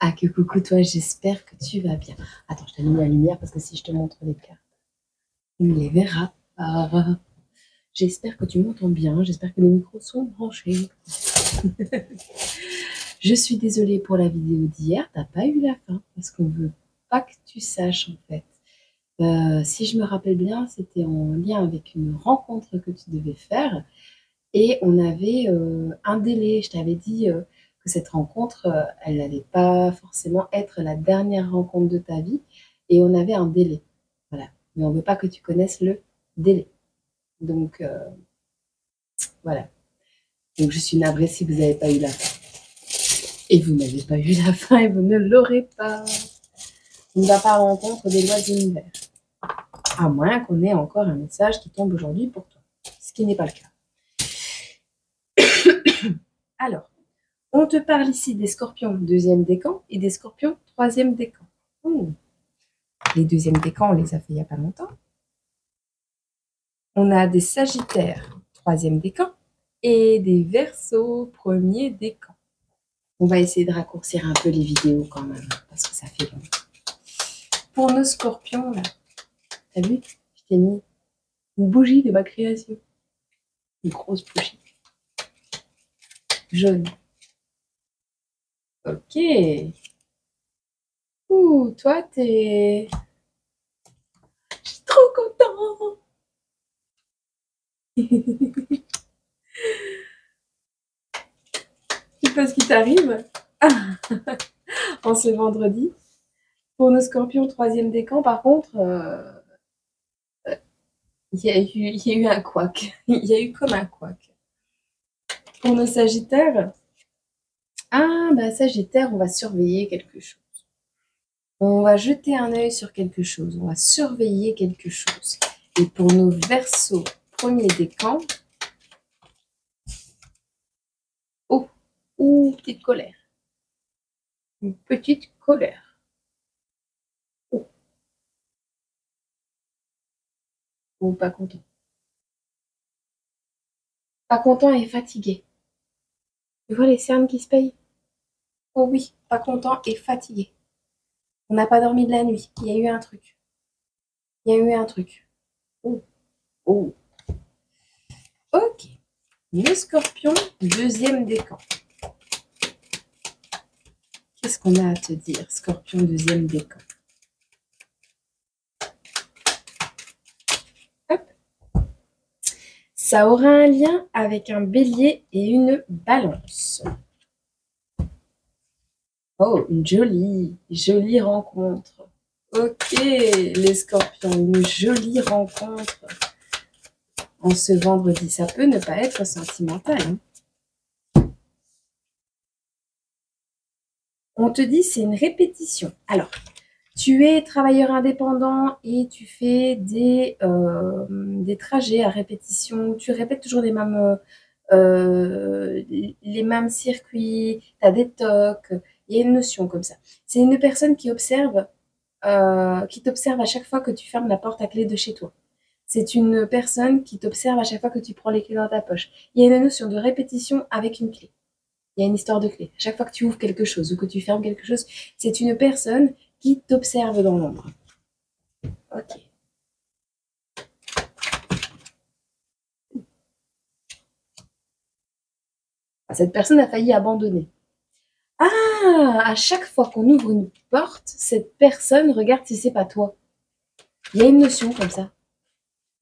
Ah, que coucou toi, j'espère que tu vas bien. Attends, je t'allume la lumière parce que si je te montre les cartes, tu ne les verras pas. J'espère que tu m'entends bien, j'espère que les micros sont branchés. Je suis désolée pour la vidéo d'hier, t'as pas eu la fin parce qu'on veut pas que tu saches en fait. Si je me rappelle bien, c'était en lien avec une rencontre que tu devais faire et on avait un délai. Je t'avais dit que cette rencontre, elle n'allait pas forcément être la dernière rencontre de ta vie et on avait un délai. Voilà. Mais on ne veut pas que tu connaisses le délai. Donc, voilà. Donc, je suis navrée si vous n'avez pas eu la fin. Et vous n'avez pas eu la fin et vous ne l'aurez pas. On ne va pas à la rencontre des lois de l'univers. À moins qu'on ait encore un message qui tombe aujourd'hui pour toi. Ce qui n'est pas le cas. Alors, on te parle ici des scorpions deuxième décan et des scorpions troisième décan. Les deuxièmes décans, on les a fait il n'y a pas longtemps. On a des sagittaires troisième décan et des verseaux premier décan. On va essayer de raccourcir un peu les vidéos quand même, parce que ça fait long. Pour nos scorpions, là, t'as vu, je t'ai mis une bougie de ma création. Une grosse bougie. Jaune. Ok. Ouh, toi, t'es... Je suis trop content. Tu sais ce qui t'arrive en ce vendredi. Pour nos scorpions troisième décan, par contre, il y a eu un couac. Il y a eu comme un couac. Pour nos sagittaires, sagittaire, on va surveiller quelque chose. On va jeter un œil sur quelque chose. On va surveiller quelque chose. Et pour nos verseaux premier décan, petite colère. Une petite colère. Pas content. Pas content et fatigué. Tu vois les cernes qui se payent? Oh oui, pas content et fatigué. On n'a pas dormi de la nuit. Il y a eu un truc. Il y a eu un truc. Oh. Ok. Le scorpion, deuxième décan. Qu'est-ce qu'on a à te dire, scorpion, deuxième décan? Hop. Ça aura un lien avec un bélier et une balance. Oh, une jolie rencontre. Ok, les scorpions, une jolie rencontre en ce vendredi. Ça peut ne pas être sentimental. On te dit c'est une répétition. Alors, tu es travailleur indépendant et tu fais des trajets à répétition. Tu répètes toujours les mêmes circuits. Tu as des tocs. Il y a une notion comme ça. C'est une personne qui t'observe à chaque fois que tu fermes la porte à clé de chez toi. C'est une personne qui t'observe à chaque fois que tu prends les clés dans ta poche. Il y a une notion de répétition avec une clé. Il y a une histoire de clé. Chaque fois que tu ouvres quelque chose ou que tu fermes quelque chose, c'est une personne qui t'observe dans l'ombre. Ok. Cette personne a failli abandonner. Ah, à chaque fois qu'on ouvre une porte, cette personne regarde si c'est pas toi. Il y a une notion comme ça.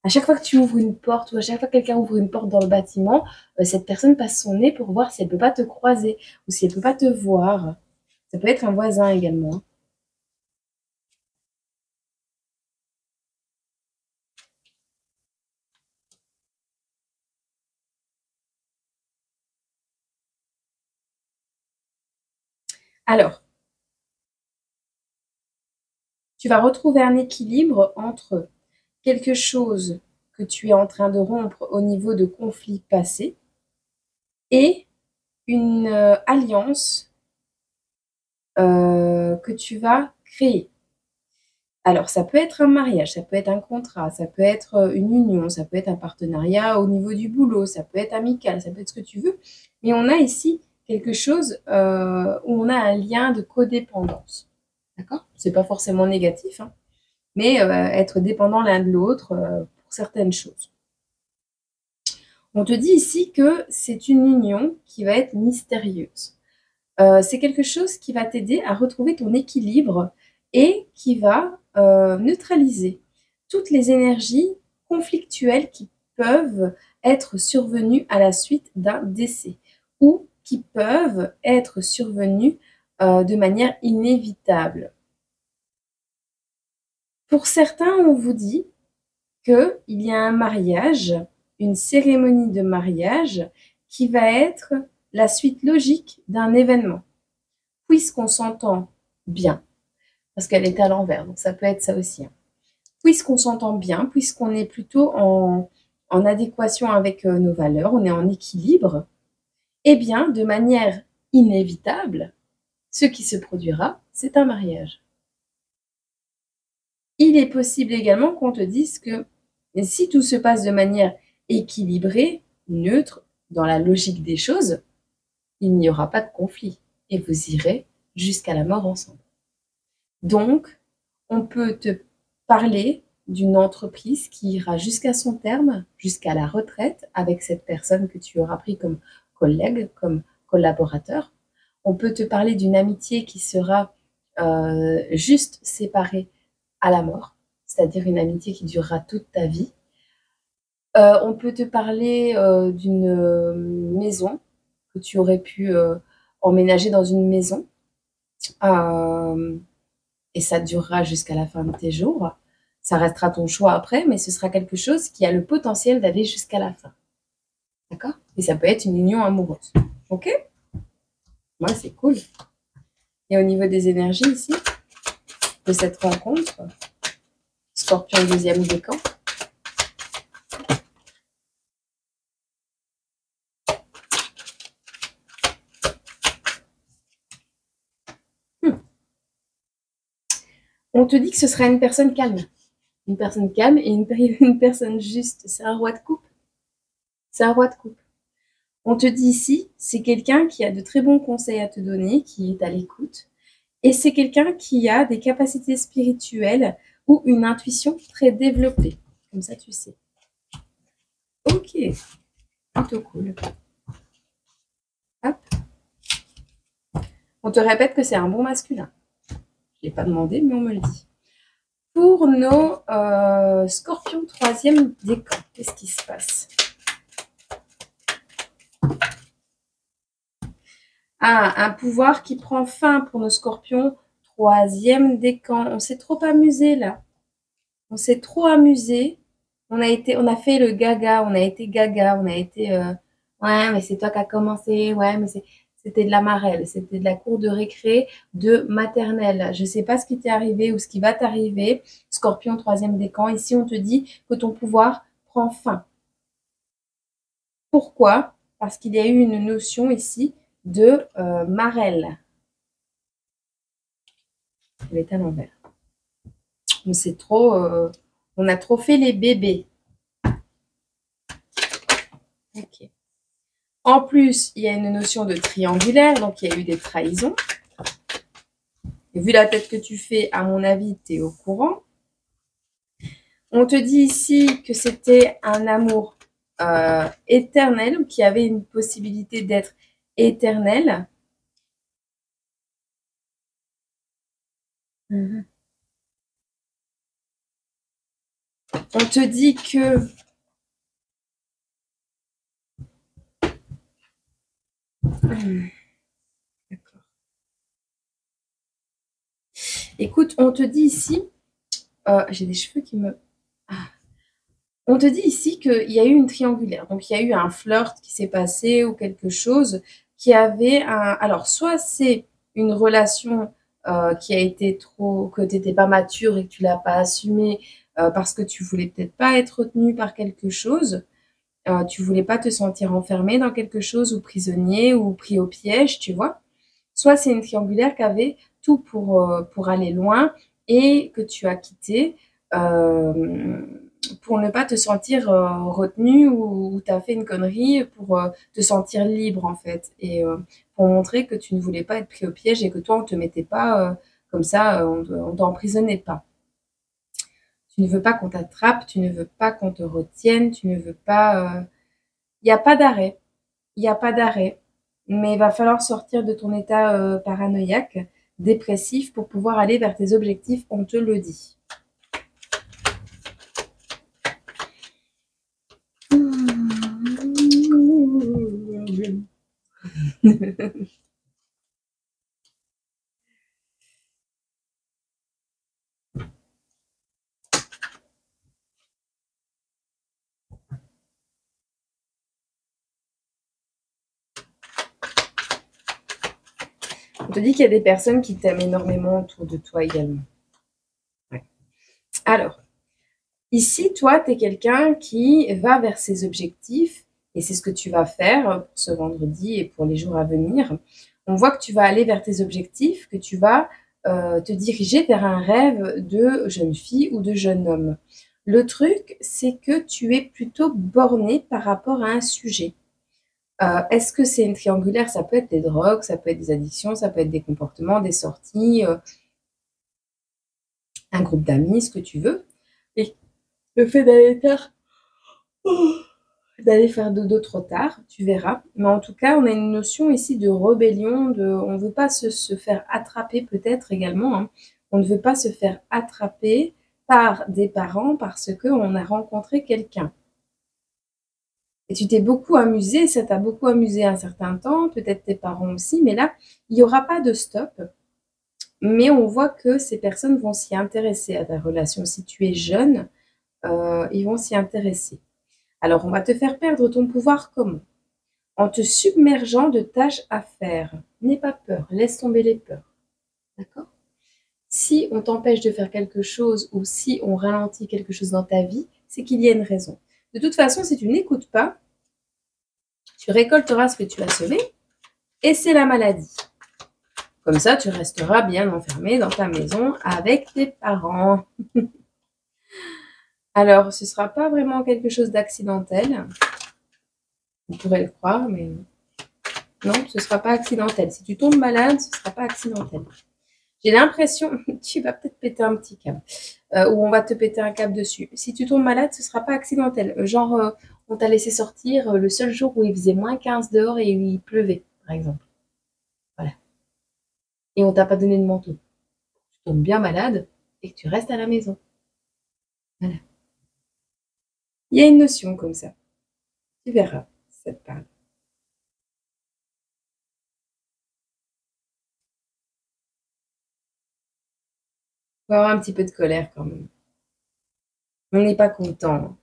À chaque fois que tu ouvres une porte ou à chaque fois que quelqu'un ouvre une porte dans le bâtiment, cette personne passe son nez pour voir si elle peut pas te croiser ou si elle peut pas te voir. Ça peut être un voisin également. Alors, tu vas retrouver un équilibre entre quelque chose que tu es en train de rompre au niveau de conflits passés et une alliance que tu vas créer. Alors, ça peut être un mariage, ça peut être un contrat, ça peut être une union, ça peut être un partenariat au niveau du boulot, ça peut être amical, ça peut être ce que tu veux. Mais on a ici quelque chose où on a un lien de codépendance. D'accord? C'est pas forcément négatif, hein, mais être dépendant l'un de l'autre pour certaines choses. On te dit ici que c'est une union qui va être mystérieuse. C'est quelque chose qui va t'aider à retrouver ton équilibre et qui va neutraliser toutes les énergies conflictuelles qui peuvent être survenues à la suite d'un décès ou qui peuvent être survenues de manière inévitable. Pour certains, on vous dit qu'il y a un mariage, une cérémonie de mariage qui va être la suite logique d'un événement. Puisqu'on s'entend bien, parce qu'elle est à l'envers, donc ça peut être ça aussi. Hein. Puisqu'on s'entend bien, puisqu'on est plutôt en adéquation avec nos valeurs, on est en équilibre, eh bien, de manière inévitable, ce qui se produira, c'est un mariage. Il est possible également qu'on te dise que si tout se passe de manière équilibrée, neutre, dans la logique des choses, il n'y aura pas de conflit et vous irez jusqu'à la mort ensemble. Donc, on peut te parler d'une entreprise qui ira jusqu'à son terme, jusqu'à la retraite, avec cette personne que tu auras pris comme collègue, comme collaborateur. On peut te parler d'une amitié qui sera juste séparée à la mort, c'est-à-dire une amitié qui durera toute ta vie. On peut te parler d'une maison, que tu aurais pu emménager dans une maison. Et ça durera jusqu'à la fin de tes jours. Ça restera ton choix après, mais ce sera quelque chose qui a le potentiel d'aller jusqu'à la fin. D'accord? Et ça peut être une union amoureuse. Ok? Moi, c'est cool. Et au niveau des énergies ici, de cette rencontre, Scorpion deuxième décan. On te dit que ce sera une personne calme. Une personne calme et une personne juste. C'est un roi de coupe. C'est un roi de coupe. On te dit ici, c'est quelqu'un qui a de très bons conseils à te donner, qui est à l'écoute. Et c'est quelqu'un qui a des capacités spirituelles ou une intuition très développée. Comme ça, tu sais. Ok. Plutôt cool. Hop. On te répète que c'est un bon masculin. Je ne l'ai pas demandé, mais on me le dit. Pour nos scorpions troisième décan, qu'est-ce qui se passe? Ah, un pouvoir qui prend fin pour nos scorpions troisième décan. On s'est trop amusé là. On s'est trop amusé. On a fait le gaga, on a été gaga, on a été ouais, mais c'est toi qui as commencé, ouais, mais c'était de la marelle, c'était de la cour de récré de maternelle. Je sais pas ce qui t'est arrivé ou ce qui va t'arriver. Scorpion troisième décan. Ici, on te dit que ton pouvoir prend fin. Pourquoi? Parce qu'il y a eu une notion ici de marelle. Elle est à l'envers. On a trop fait les bébés. Ok. En plus, il y a une notion de triangulaire, donc il y a eu des trahisons. Et vu la tête que tu fais, à mon avis, tu es au courant. On te dit ici que c'était un amour éternel, ou qui avait une possibilité d'être éternel. On te dit que d'accord. Écoute, on te dit ici, j'ai des cheveux qui me... On te dit ici qu'il y a eu une triangulaire. Donc, il y a eu un flirt qui s'est passé ou quelque chose qui avait un... Alors, soit c'est une relation qui a été trop... que tu n'étais pas mature et que tu ne l'as pas assumée parce que tu voulais peut-être pas être retenue par quelque chose. Tu voulais pas te sentir enfermé dans quelque chose ou prisonnier ou pris au piège, tu vois. Soit c'est une triangulaire qui avait tout pour aller loin et que tu as quitté pour ne pas te sentir retenu ou tu as fait une connerie pour te sentir libre en fait et pour montrer que tu ne voulais pas être pris au piège et que toi, on ne te mettait pas comme ça, on ne t'emprisonnait pas. Tu ne veux pas qu'on t'attrape, tu ne veux pas qu'on te retienne, tu ne veux pas... Il n'y a pas d'arrêt, il n'y a pas d'arrêt. Mais il va falloir sortir de ton état paranoïaque, dépressif, pour pouvoir aller vers tes objectifs, on te le dit. On te dit qu'il y a des personnes qui t'aiment énormément autour de toi également. Ouais. Alors, ici, toi, tu es quelqu'un qui va vers ses objectifs et c'est ce que tu vas faire pour ce vendredi et pour les jours à venir. On voit que tu vas aller vers tes objectifs, que tu vas te diriger vers un rêve de jeune fille ou de jeune homme. Le truc, c'est que tu es plutôt borné par rapport à un sujet. Est-ce que c'est une triangulaire? Ça peut être des drogues, ça peut être des addictions, ça peut être des comportements, des sorties, un groupe d'amis, ce que tu veux. Et le fait d'aller faire dodo trop tard, tu verras. Mais en tout cas, on a une notion ici de rébellion, on ne veut pas se faire attraper peut-être également. Hein. On ne veut pas se faire attraper par des parents parce qu'on a rencontré quelqu'un. Et tu t'es beaucoup amusé, ça t'a beaucoup amusé un certain temps, peut-être tes parents aussi, mais là, il n'y aura pas de stop. Mais on voit que ces personnes vont s'y intéresser à ta relation. Si tu es jeune, ils vont s'y intéresser. Alors, on va te faire perdre ton pouvoir comment? En te submergeant de tâches à faire. N'aie pas peur, laisse tomber les peurs. D'accord? Si on t'empêche de faire quelque chose ou si on ralentit quelque chose dans ta vie, c'est qu'il y a une raison. De toute façon, si tu n'écoutes pas, tu récolteras ce que tu as semé et c'est la maladie. Comme ça, tu resteras bien enfermé dans ta maison avec tes parents. Alors, ce ne sera pas vraiment quelque chose d'accidentel. On pourrait le croire, mais non, ce ne sera pas accidentel. Si tu tombes malade, ce ne sera pas accidentel. J'ai l'impression, tu vas peut-être péter un petit câble, ou on va te péter un câble dessus. Si tu tombes malade, ce ne sera pas accidentel. Genre, on t'a laissé sortir le seul jour où il faisait moins 15 dehors et où il pleuvait, par exemple. Voilà. Et on t'a pas donné de manteau. Tu tombes bien malade et que tu restes à la maison. Voilà. Il y a une notion comme ça. Tu verras, ça te parle. Il faut avoir un petit peu de colère quand même. On n'est pas content.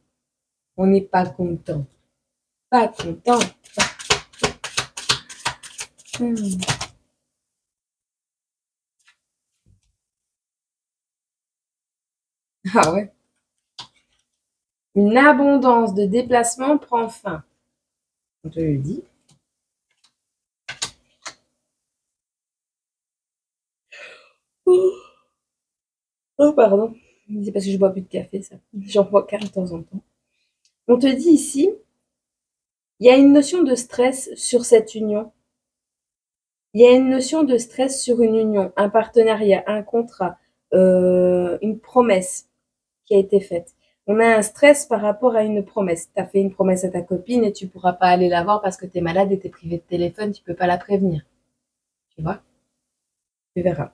On n'est pas content. Pas content. Ah ouais. Une abondance de déplacements prend fin. On te le dit. Oh, pardon. C'est parce que je bois plus de café, ça. J'en bois qu'un de temps en temps. On te dit ici, il y a une notion de stress sur cette union. Il y a une notion de stress sur une union, un partenariat, un contrat, une promesse qui a été faite. On a un stress par rapport à une promesse. Tu as fait une promesse à ta copine et tu ne pourras pas aller la voir parce que tu es malade et tu es privé de téléphone, tu ne peux pas la prévenir. Tu vois? Tu verras.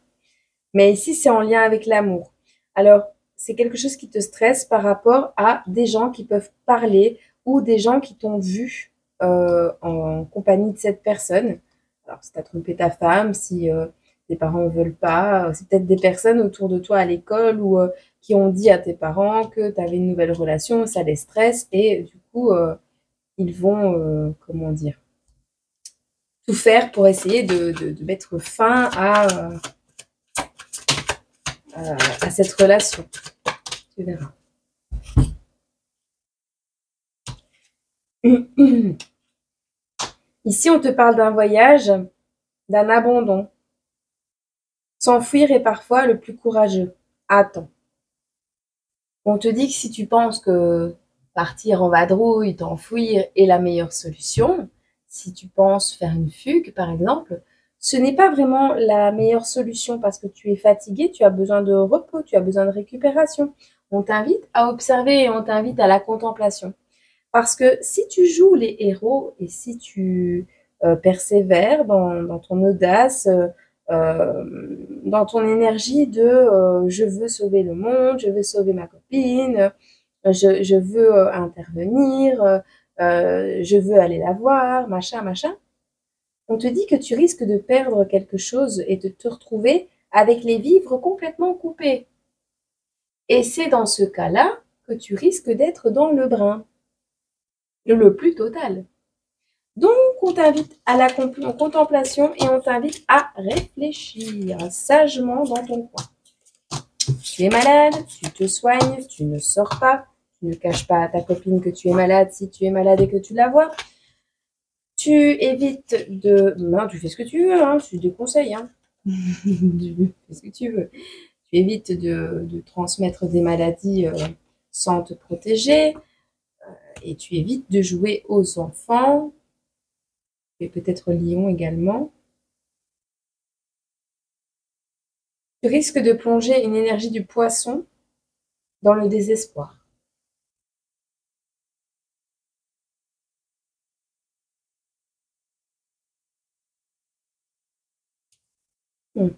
Mais ici, c'est en lien avec l'amour. Alors, c'est quelque chose qui te stresse par rapport à des gens qui peuvent parler ou des gens qui t'ont vu en compagnie de cette personne. Alors, si tu as trompé ta femme, si tes parents ne veulent pas, c'est peut-être des personnes autour de toi à l'école ou qui ont dit à tes parents que tu avais une nouvelle relation, ça les stresse et du coup, ils vont, comment dire, tout faire pour essayer de mettre fin à cette relation. Tu verras. Ici, on te parle d'un voyage, d'un abandon. S'enfuir est parfois le plus courageux. Attends. On te dit que si tu penses que partir en vadrouille, t'enfuir est la meilleure solution, si tu penses faire une fugue, par exemple, ce n'est pas vraiment la meilleure solution parce que tu es fatigué, tu as besoin de repos, tu as besoin de récupération. On t'invite à observer et on t'invite à la contemplation. Parce que si tu joues les héros et si tu persévères dans ton audace, dans ton énergie de je veux sauver le monde, je veux sauver ma copine, je veux intervenir, je veux aller la voir, machin, machin, on te dit que tu risques de perdre quelque chose et de te retrouver avec les vivres complètement coupés. Et c'est dans ce cas-là que tu risques d'être dans le brin, le plus total. Donc, on t'invite à la contemplation et on t'invite à réfléchir sagement dans ton coin. Tu es malade, tu te soignes, tu ne sors pas, tu ne caches pas à ta copine que tu es malade si tu es malade et que tu la vois. Tu évites de... Non, tu fais ce que tu veux, hein, je te déconseille. Hein. Tu fais ce que tu veux. Tu évites de transmettre des maladies sans te protéger. Et tu évites de jouer aux enfants. Et peut-être lion également. Tu risques de plonger une énergie du poisson dans le désespoir. Tu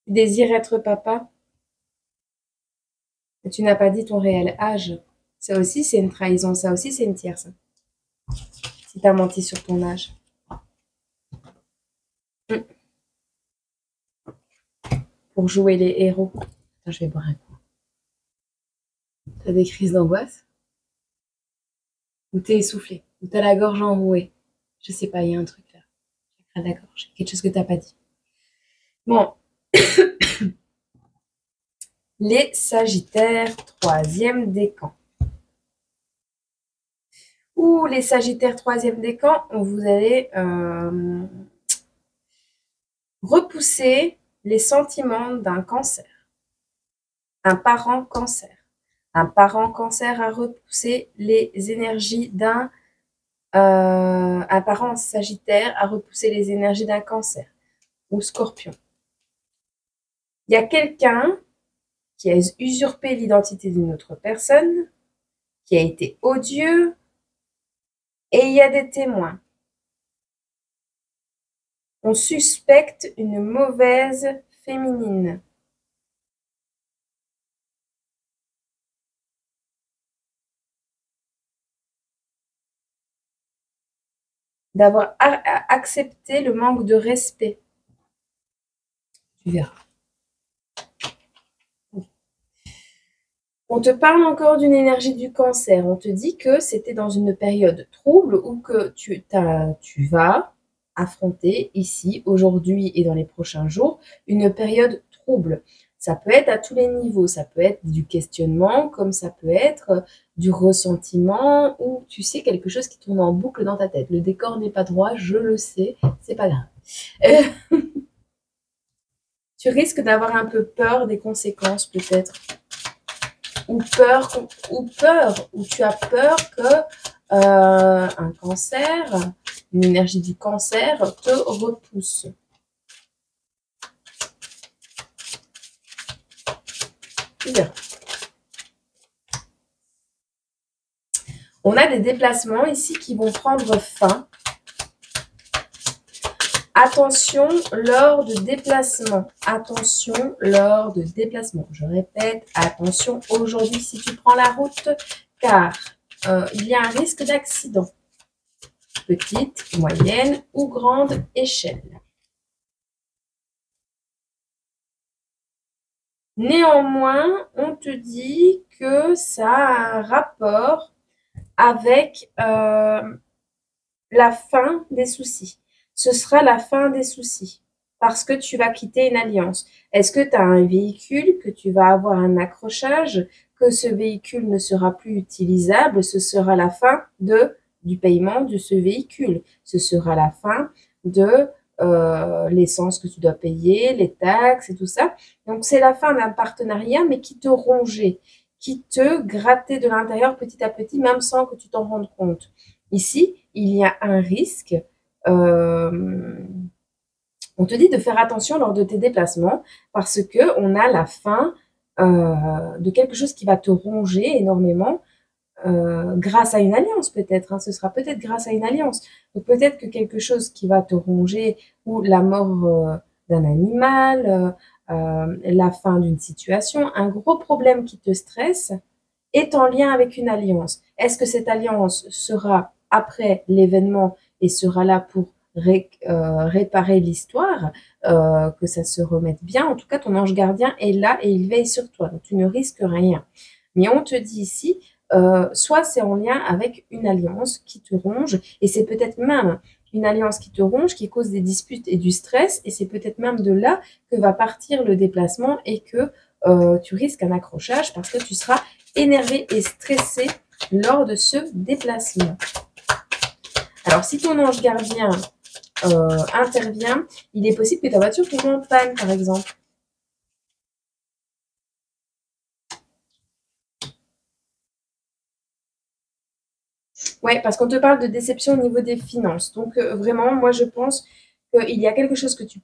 désires être papa, mais tu n'as pas dit ton réel âge. Ça aussi, c'est une trahison. Ça aussi, c'est une tierce. Si tu as menti sur ton âge. Pour jouer les héros. Attends, je vais boire un coup. T'as des crises d'angoisse? Ou t'es essoufflé? Ou t'as la gorge enrouée? Je sais pas, il y a un truc là. Chakra de la gorge. Quelque chose que t'as pas dit. Bon. Les Sagittaires, troisième décan. Ou les Sagittaires, troisième décan, vous allez repousser les sentiments d'un cancer. Un parent cancer. Un parent cancer a repoussé les énergies d'un... un parent sagittaire a repoussé les énergies d'un cancer ou scorpion. Il y a quelqu'un qui a usurpé l'identité d'une autre personne, qui a été odieux, et il y a des témoins. On suspecte une mauvaise féminine. D'avoir accepté le manque de respect. Tu verras. On te parle encore d'une énergie du cancer. On te dit que c'était dans une période trouble ou que tu vas affronter ici, aujourd'hui et dans les prochains jours, une période trouble. Ça peut être à tous les niveaux. Ça peut être du questionnement, comme ça peut être du ressentiment ou tu sais quelque chose qui tourne en boucle dans ta tête. Le décor n'est pas droit, je le sais, c'est pas grave. Tu risques d'avoir un peu peur des conséquences peut-être. Ou tu as peur que un cancer, une énergie du cancer te repousse. On a des déplacements ici qui vont prendre fin. Attention lors de déplacement. Attention lors de déplacement. Je répète, attention aujourd'hui si tu prends la route, car il y a un risque d'accident. Petite, moyenne ou grande échelle. Néanmoins, on te dit que ça a un rapport avec la fin des soucis. Ce sera la fin des soucis parce que tu vas quitter une alliance. Est-ce que tu as un véhicule, que tu vas avoir un accrochage, que ce véhicule ne sera plus utilisable? Ce sera la fin du paiement de ce véhicule. Ce sera la fin de l'essence que tu dois payer, les taxes et tout ça. Donc, c'est la fin d'un partenariat, mais qui te rongeait, qui te grattait de l'intérieur petit à petit, même sans que tu t'en rendes compte. Ici, il y a un risque. On te dit de faire attention lors de tes déplacements parce que on a la fin de quelque chose qui va te ronger énormément grâce à une alliance peut-être. Hein, ce sera peut-être grâce à une alliance. Donc peut-être que quelque chose qui va te ronger ou la mort d'un animal, la fin d'une situation, un gros problème qui te stresse est en lien avec une alliance. Est-ce que cette alliance sera après l'événement et sera là pour réparer l'histoire, que ça se remette bien? En tout cas, ton ange gardien est là et il veille sur toi, donc tu ne risques rien. Mais on te dit ici, soit c'est en lien avec une alliance qui te ronge, et c'est peut-être même une alliance qui te ronge, qui cause des disputes et du stress, et c'est peut-être même de là que va partir le déplacement et que tu risques un accrochage parce que tu seras énervé et stressé lors de ce déplacement. Alors, si ton ange gardien intervient, il est possible que ta voiture tombe en panne, par exemple. Ouais, parce qu'on te parle de déception au niveau des finances. Donc, vraiment, moi, je pense qu'il y a quelque chose que tu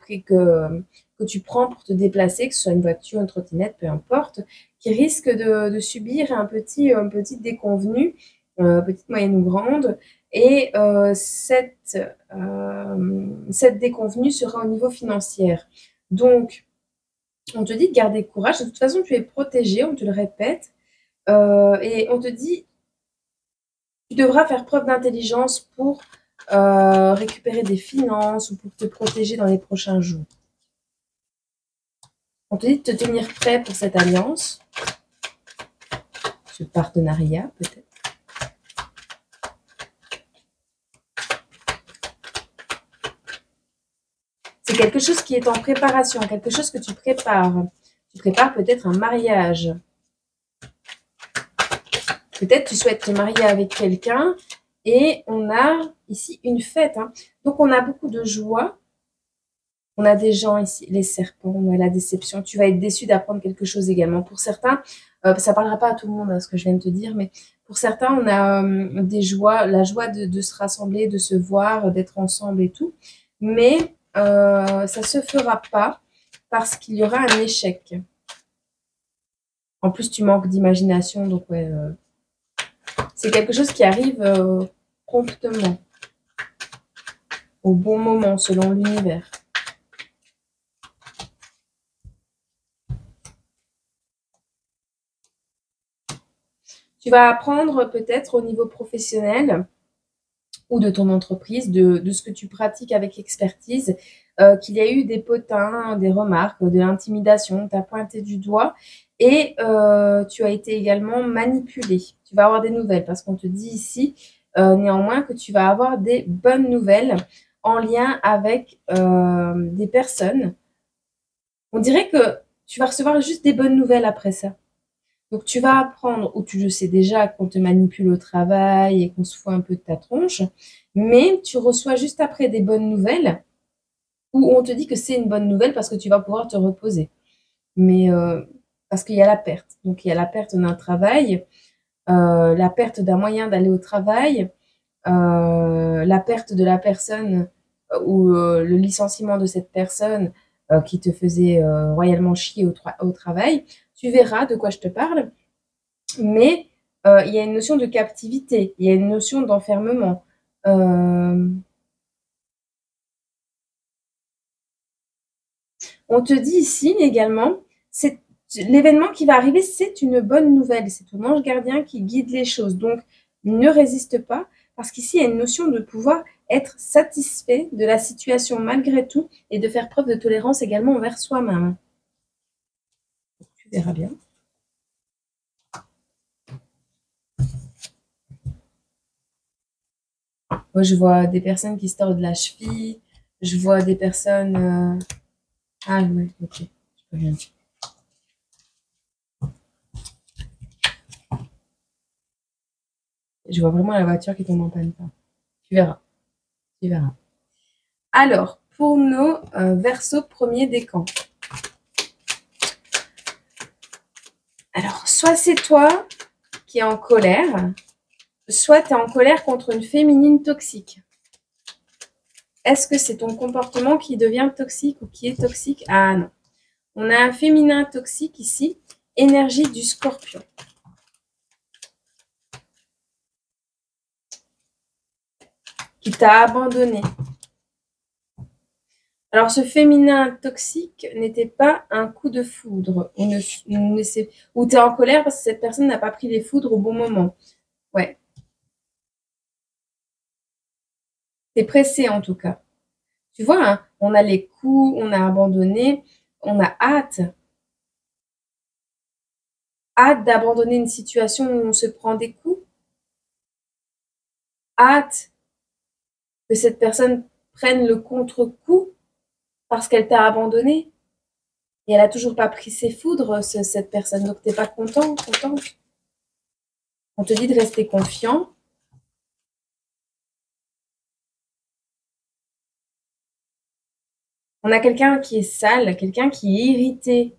prends pour te déplacer, que ce soit une voiture, une trottinette, peu importe, qui risque de subir un petit déconvenu, petite, moyenne ou grande. Et cette déconvenue sera au niveau financier. Donc, on te dit de garder courage. De toute façon, tu es protégé, on te le répète. Et on te dit, tu devras faire preuve d'intelligence pour récupérer des finances ou pour te protéger dans les prochains jours. On te dit de te tenir prêt pour cette alliance, ce partenariat peut-être. C'est quelque chose qui est en préparation, quelque chose que tu prépares. Tu prépares peut-être un mariage. Peut-être tu souhaites te marier avec quelqu'un et on a ici une fête. Hein. Donc on a beaucoup de joie. On a des gens ici, les serpents, on a la déception. Tu vas être déçu d'apprendre quelque chose également. Pour certains, ça ne parlera pas à tout le monde, hein, ce que je viens de te dire, mais pour certains, on a des joies, la joie de se rassembler, de se voir, d'être ensemble et tout. Mais ça ne se fera pas parce qu'il y aura un échec. En plus, tu manques d'imagination, donc ouais, c'est quelque chose qui arrive promptement, au bon moment, selon l'univers. Tu vas apprendre peut-être au niveau professionnel ou de ton entreprise, de ce que tu pratiques avec expertise, qu'il y a eu des potins, des remarques, de l'intimidation, tu as pointé du doigt et tu as été également manipulé. Tu vas avoir des nouvelles parce qu'on te dit ici néanmoins que tu vas avoir des bonnes nouvelles en lien avec des personnes. On dirait que tu vas recevoir juste des bonnes nouvelles après ça. Donc, tu vas apprendre, ou tu le sais déjà, qu'on te manipule au travail et qu'on se fout un peu de ta tronche, mais tu reçois juste après des bonnes nouvelles où on te dit que c'est une bonne nouvelle parce que tu vas pouvoir te reposer. Mais parce qu'il y a la perte. Donc, il y a la perte d'un travail, la perte d'un moyen d'aller au travail, la perte de la personne ou le licenciement de cette personne qui te faisait royalement chier au travail. Tu verras de quoi je te parle. Mais il y a une notion de captivité, il y a une notion d'enfermement. On te dit ici également, c'est l'événement qui va arriver, c'est une bonne nouvelle. C'est ton ange gardien qui guide les choses. Donc, ne résiste pas, parce qu'ici, il y a une notion de pouvoir être satisfait de la situation malgré tout et de faire preuve de tolérance également envers soi-même. Tu verras bien. Moi, je vois des personnes qui se tordent la cheville. Je vois des personnes... Ah oui, ok. Je peux rien dire. Je vois vraiment la voiture qui tombe en panne. Tu verras. Tu verras. Alors, pour nos Verseaux premiers décans. Alors, soit c'est toi qui es en colère, soit tu es en colère contre une féminine toxique. Est-ce que c'est ton comportement qui devient toxique ou qui est toxique? Ah non. On a un féminin toxique ici, énergie du scorpion. Qui t'a abandonné. Alors, ce féminin toxique n'était pas un coup de foudre. Ou tu es en colère parce que cette personne n'a pas pris les foudres au bon moment. Ouais. T'es pressé en tout cas. Tu vois, hein, on a les coups, on a abandonné, on a hâte. Hâte d'abandonner une situation où on se prend des coups. Hâte que cette personne prenne le contre-coup parce qu'elle t'a abandonné. Et elle a toujours pas pris ses foudres, cette personne. Donc, t'es pas content, contente. On te dit de rester confiant. On a quelqu'un qui est sale, quelqu'un qui est irrité.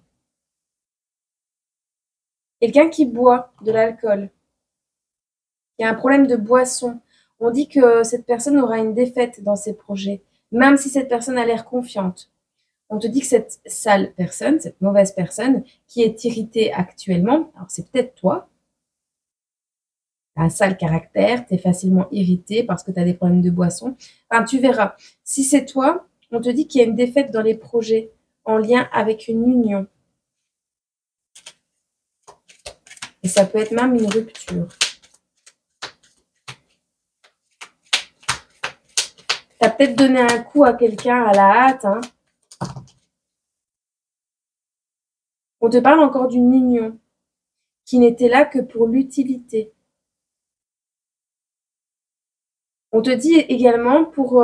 Quelqu'un qui boit de l'alcool. Il y a un problème de boisson. On dit que cette personne aura une défaite dans ses projets, même si cette personne a l'air confiante. On te dit que cette sale personne, cette mauvaise personne qui est irritée actuellement, alors c'est peut-être toi, tu as un sale caractère, tu es facilement irrité parce que tu as des problèmes de boisson. Enfin, tu verras. Si c'est toi, on te dit qu'il y a une défaite dans les projets en lien avec une union. Et ça peut être même une rupture. Tu as peut-être donné un coup à quelqu'un à la hâte, hein. On te parle encore d'une union qui n'était là que pour l'utilité. On te dit également pour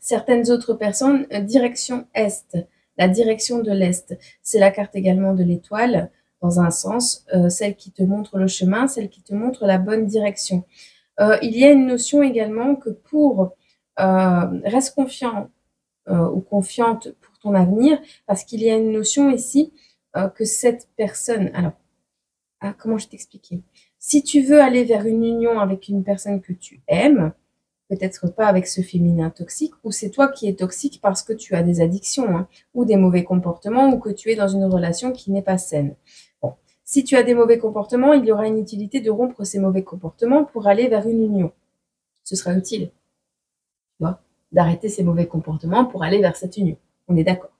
certaines autres personnes, direction Est, la direction de l'Est. C'est la carte également de l'étoile, dans un sens, celle qui te montre le chemin, celle qui te montre la bonne direction. Il y a une notion également que reste confiant ou confiante pour ton avenir, parce qu'il y a une notion ici que cette personne... Alors, comment je t'expliquais? Si tu veux aller vers une union avec une personne que tu aimes, peut-être pas avec ce féminin toxique, ou c'est toi qui es toxique parce que tu as des addictions, hein, ou des mauvais comportements, ou que tu es dans une relation qui n'est pas saine. Bon, si tu as des mauvais comportements, il y aura une utilité de rompre ces mauvais comportements pour aller vers une union. Ce sera utile, tu vois, d'arrêter ces mauvais comportements pour aller vers cette union. On est d'accord.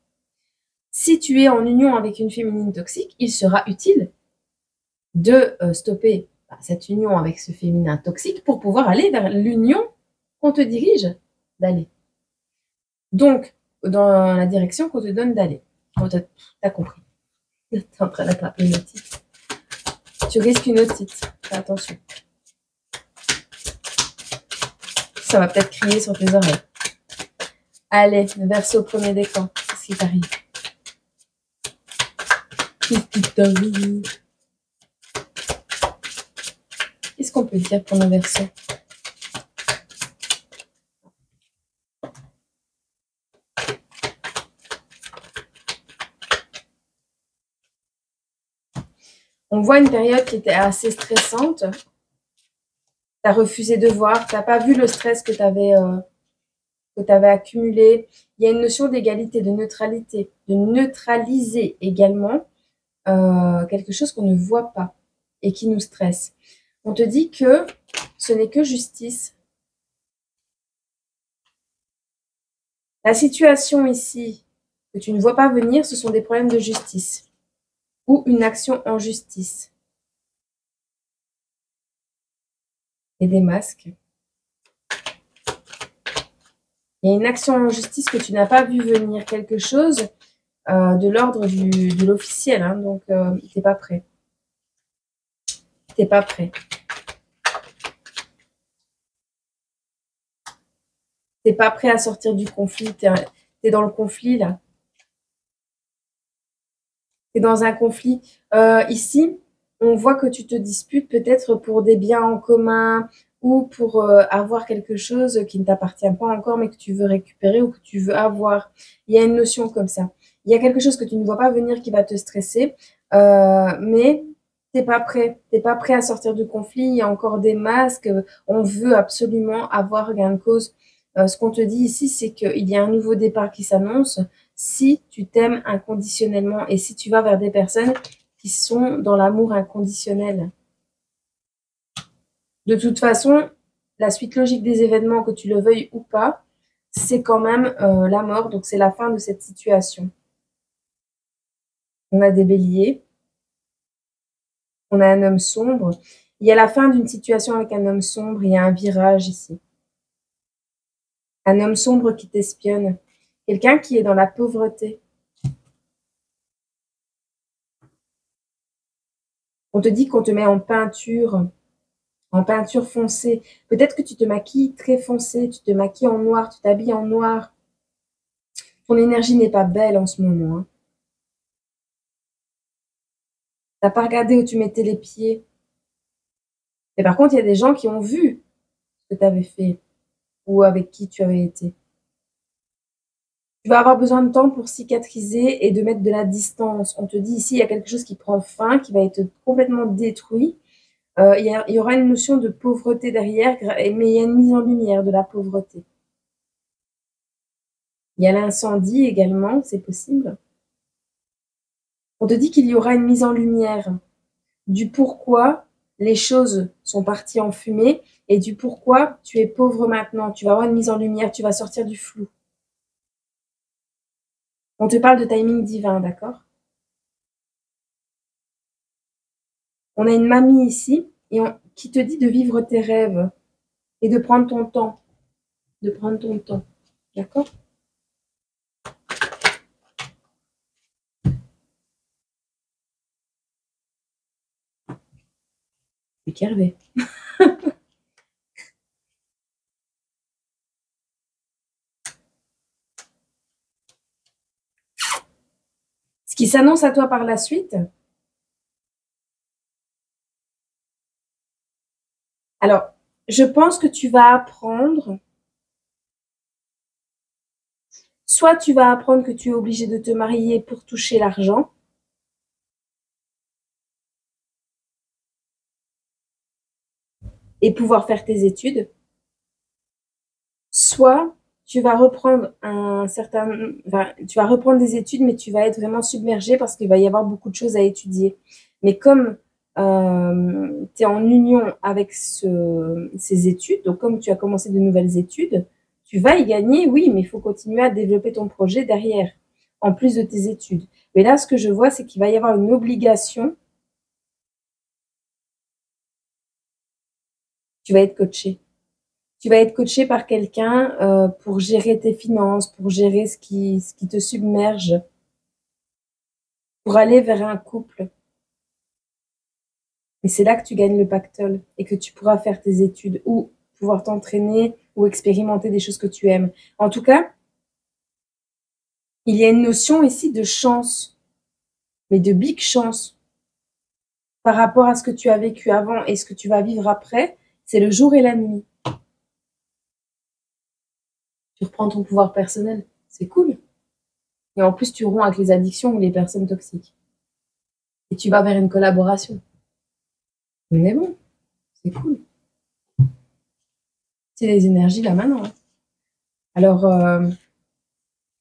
Si tu es en union avec une féminine toxique, il sera utile de stopper cette union avec ce féminin toxique pour pouvoir aller vers l'union qu'on te dirige d'aller. Donc, dans la direction qu'on te donne d'aller. T'as compris. T'es en train d'attraper une otite. Tu risques une otite. Fais attention. Ça va peut-être crier sur tes oreilles. Allez, Verseau, premier décan. Qu'est-ce qui t'arrive? Qu'est-ce qui t'arrive? Qu'est-ce qu'on peut dire pour nos Verseaux? On voit une période qui était assez stressante. Tu as refusé de voir, tu n'as pas vu le stress que tu avais accumulé. Il y a une notion d'égalité, de neutralité, de neutraliser également quelque chose qu'on ne voit pas et qui nous stresse. On te dit que ce n'est que justice. La situation ici que tu ne vois pas venir, ce sont des problèmes de justice ou une action en justice. Et des masques. Il y a une action en justice que tu n'as pas vu venir, quelque chose de l'ordre de l'officiel, hein, donc t'es pas prêt. T'es pas prêt. T'es pas prêt à sortir du conflit, t'es dans le conflit là. T'es dans un conflit. Ici, on voit que tu te disputes peut-être pour des biens en commun ou pour avoir quelque chose qui ne t'appartient pas encore mais que tu veux récupérer ou que tu veux avoir. Il y a une notion comme ça. il y a quelque chose que tu ne vois pas venir qui va te stresser, mais t'es pas prêt. T'es pas prêt à sortir du conflit. Il y a encore des masques. On veut absolument avoir gain de cause. Ce qu'on te dit ici, c'est qu'il y a un nouveau départ qui s'annonce si tu t'aimes inconditionnellement et si tu vas vers des personnes qui sont dans l'amour inconditionnel. De toute façon, la suite logique des événements, que tu le veuilles ou pas, c'est quand même la mort. Donc, c'est la fin de cette situation. On a des béliers. On a un homme sombre. Il y a la fin d'une situation avec un homme sombre. Il y a un virage ici. Un homme sombre qui t'espionne. Quelqu'un qui est dans la pauvreté. On te dit qu'on te met en peinture foncée. Peut-être que tu te maquilles très foncé, tu te maquilles en noir, tu t'habilles en noir. Ton énergie n'est pas belle en ce moment. Hein. T'as pas regardé où tu mettais les pieds. Mais par contre, il y a des gens qui ont vu ce que tu avais fait ou avec qui tu avais été. Tu vas avoir besoin de temps pour cicatriser et de mettre de la distance. On te dit ici, il y a quelque chose qui prend fin, qui va être complètement détruit. Il y aura une notion de pauvreté derrière, mais il y a une mise en lumière de la pauvreté. Il y a l'incendie également, c'est possible. On te dit qu'il y aura une mise en lumière du pourquoi les choses sont parties en fumée et du pourquoi tu es pauvre maintenant. Tu vas avoir une mise en lumière, tu vas sortir du flou. On te parle de timing divin, d'accord? On a une mamie ici qui te dit de vivre tes rêves et de prendre ton temps. De prendre ton temps, d'accord? C'est qu'Hervé. Ce qui s'annonce à toi par la suite. Alors, je pense que tu vas apprendre. Soit tu vas apprendre que tu es obligé de te marier pour toucher l'argent. Et pouvoir faire tes études. Soit tu vas reprendre tu vas reprendre des études, mais tu vas être vraiment submergé parce qu'il va y avoir beaucoup de choses à étudier. Mais comme tu es en union avec ces études, donc comme tu as commencé de nouvelles études, tu vas y gagner, oui, mais il faut continuer à développer ton projet derrière, en plus de tes études. Mais là, ce que je vois, c'est qu'il va y avoir une obligation. Tu vas être coaché. Tu vas être coaché par quelqu'un pour gérer tes finances, pour gérer ce qui te submerge, pour aller vers un couple. Et c'est là que tu gagnes le pactole et que tu pourras faire tes études ou pouvoir t'entraîner ou expérimenter des choses que tu aimes. En tout cas, il y a une notion ici de chance, mais de big chance par rapport à ce que tu as vécu avant et ce que tu vas vivre après. C'est le jour et la nuit. Tu reprends ton pouvoir personnel. C'est cool. Et en plus, tu romps avec les addictions ou les personnes toxiques. Et tu vas vers une collaboration. Mais bon, c'est cool. C'est les énergies là maintenant. Hein. Alors,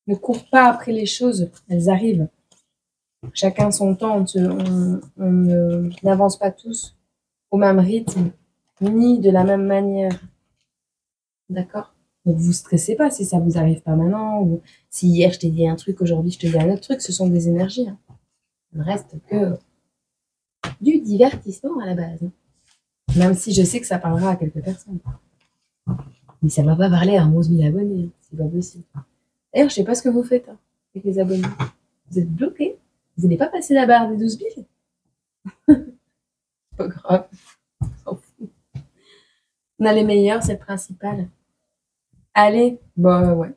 ne cours pas après les choses, elles arrivent. Chacun son temps, on n'avance pas tous au même rythme, ni de la même manière. D'accord? Donc vous stressez pas si ça vous arrive pas maintenant, ou si hier je t'ai dit un truc, aujourd'hui je te dis un autre truc, ce sont des énergies. Hein. Il ne reste que du divertissement à la base. Même si je sais que ça parlera à quelques personnes. Mais ça va pas parler à 11 000 abonnés, hein. C'est pas possible. D'ailleurs, je sais pas ce que vous faites hein, avec les abonnés. Vous êtes bloqués. Vous n'avez pas passé la barre des 12 000. Pas grave. On s'en fout. On a les meilleurs, c'est le principal. Allez, bon, ouais.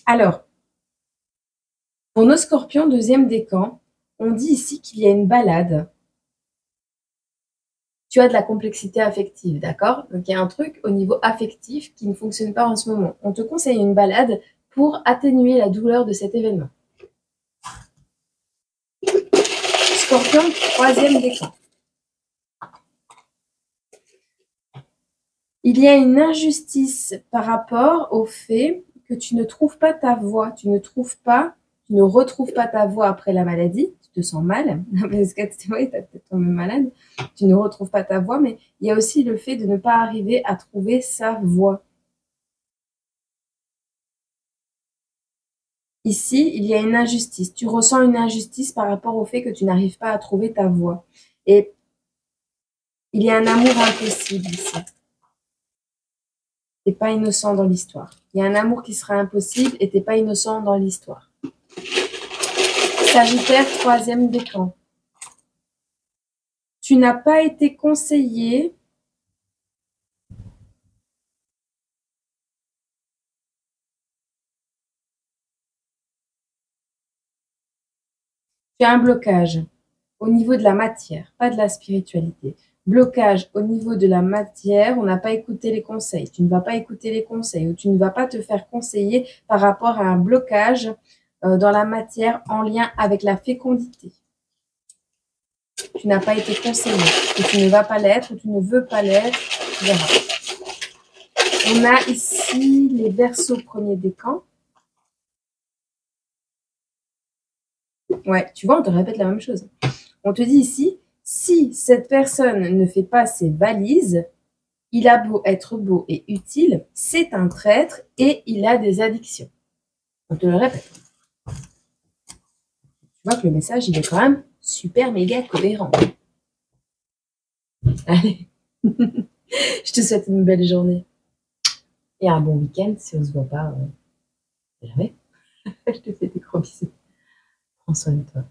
Alors, pour nos scorpions, deuxième décan, on dit ici qu'il y a une balade tu as de la complexité affective, d'accord? Donc, il y a un truc au niveau affectif qui ne fonctionne pas en ce moment. On te conseille une balade pour atténuer la douleur de cet événement. Scorpion, 3e décan. Il y a une injustice par rapport au fait que tu ne trouves pas ta voix, tu ne retrouves pas ta voix après la maladie, tu te sens mal, parce que tu es peut-être tombé malade, tu ne retrouves pas ta voix, mais il y a aussi le fait de ne pas arriver à trouver sa voix. Ici, il y a une injustice. Tu ressens une injustice par rapport au fait que tu n'arrives pas à trouver ta voix. Et il y a un amour impossible ici. T'es pas innocent dans l'histoire. Il y a un amour qui sera impossible et t'es pas innocent dans l'histoire. Sagittaire, 3e décan. Tu n'as pas été conseillé. Tu as un blocage au niveau de la matière, pas de la spiritualité. Blocage au niveau de la matière, on n'a pas écouté les conseils. Tu ne vas pas écouter les conseils ou tu ne vas pas te faire conseiller par rapport à un blocage dans la matière en lien avec la fécondité. Tu n'as pas été conseillé, ou tu ne vas pas l'être, ou tu ne veux pas l'être, etc. On a ici les Verseaux, 1er décan. Ouais, tu vois, on te répète la même chose. On te dit ici, si cette personne ne fait pas ses valises, il a beau être beau et utile, c'est un traître et il a des addictions. On te le répète. Tu vois que le message, il est quand même super méga cohérent. Allez, je te souhaite une belle journée. Et un bon week-end si on ne se voit pas jamais. Je te fais des gros bisous. Prends soin de toi.